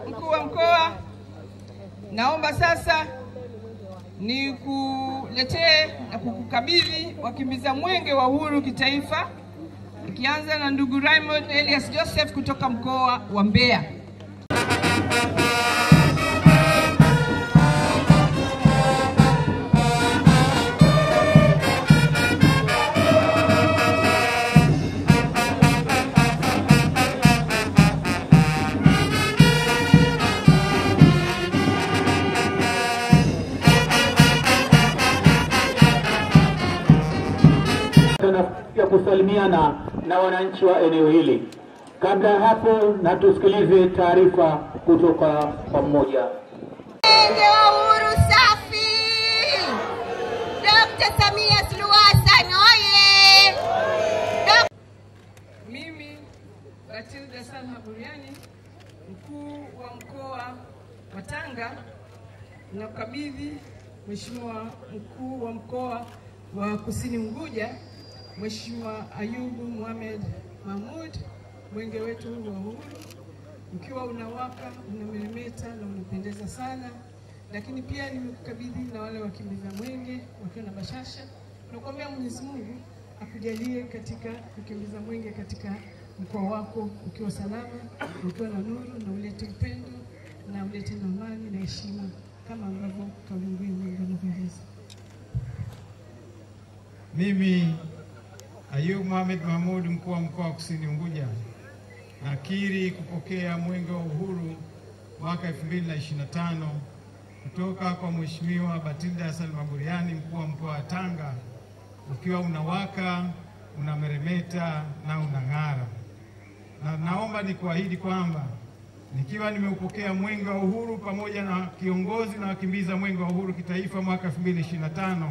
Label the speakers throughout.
Speaker 1: Mkuu wa mkoa, naomba sasa nikuletee na kukukabidhi wakimbiza mwenge wa uhuru kitaifa, ikianza na ndugu Raymond Elias Joseph kutoka mkoa wa Mbeya.
Speaker 2: Ya kusalimiana na wananchi wa eneo hili. Kabla ya hapo, na tusikilize taarifa kutoka kwa mmoja.
Speaker 3: Mwenge wa uhuru safi! Dr. Samia Suluhu Hassan oye!
Speaker 1: Mimi Batilda Salha Buriani, mkuu wa mkoa wa Tanga, nakabidhi Mheshimiwa mkuu wa mkoa wa Kusini Unguja, Mheshimiwa Ayubu Mohamed Mahmud, mwenge wetu wa uhuru, ukiwa unawaka, unameremeta na unapendeza sana. Lakini pia nimekukabidhi na wale wakimbiza mwenge wakiwa na bashasha. Nakuombea Mwenyezi Mungu akujalie katika kukimbiza mwenge katika mkoa wako ukiwa salama, ukiwa na nuru, na ulete upendo na ulete amani na heshima kama ambavyo kauli mbiu inavyoeleza.
Speaker 4: Mimi Ayubu Mohamed Mahmud, mkuu wa mkoa wa Kusini Unguja, nakiri kupokea mwenge wa uhuru mwaka 2025 kutoka kwa Mheshimiwa Batilda Salma Buriani, mkuu wa mkoa wa Tanga, ukiwa unawaka, unameremeta na unang'ara. Na naomba nikuahidi kwamba nikiwa nimeupokea mwenge wa uhuru pamoja na kiongozi na wakimbiza mwenge wa uhuru kitaifa mwaka 2025,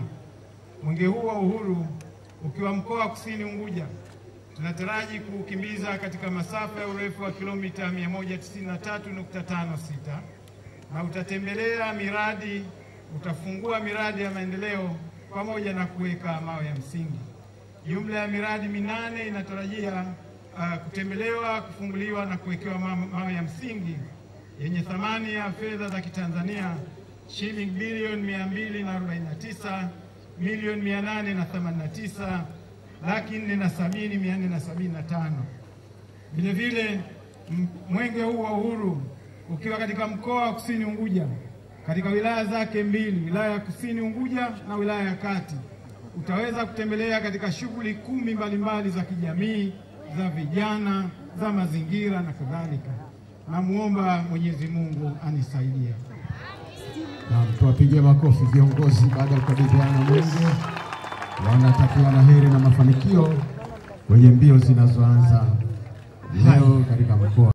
Speaker 4: mwenge huu wa uhuru ukiwa mkoa wa Kusini Unguja, tunataraji kukimbiza katika masafa ya urefu wa kilomita 193.56 na utatembelea miradi, utafungua miradi ya maendeleo pamoja na kuweka mawe ya msingi. Jumla ya miradi 8 inatarajia kutembelewa, kufunguliwa na kuwekewa mawe ya msingi yenye thamani ya fedha za Kitanzania shilingi bilioni 249 milioni 889 laki 470,475. Vile vile mwenge huu wa uhuru ukiwa katika mkoa wa Kusini Unguja, katika wilaya zake mbili, wilaya ya Kusini Unguja na wilaya ya Kati, utaweza kutembelea katika shughuli 10 mbalimbali za kijamii, za vijana, za mazingira na kadhalika. Namuomba Mwenyezi Mungu anisaidia.
Speaker 5: Na tuwapigie makofi viongozi baada ya kukabidhiana mwenge. Wanatakiana heri na mafanikio kwenye mbio zinazoanza leo katika mkoa.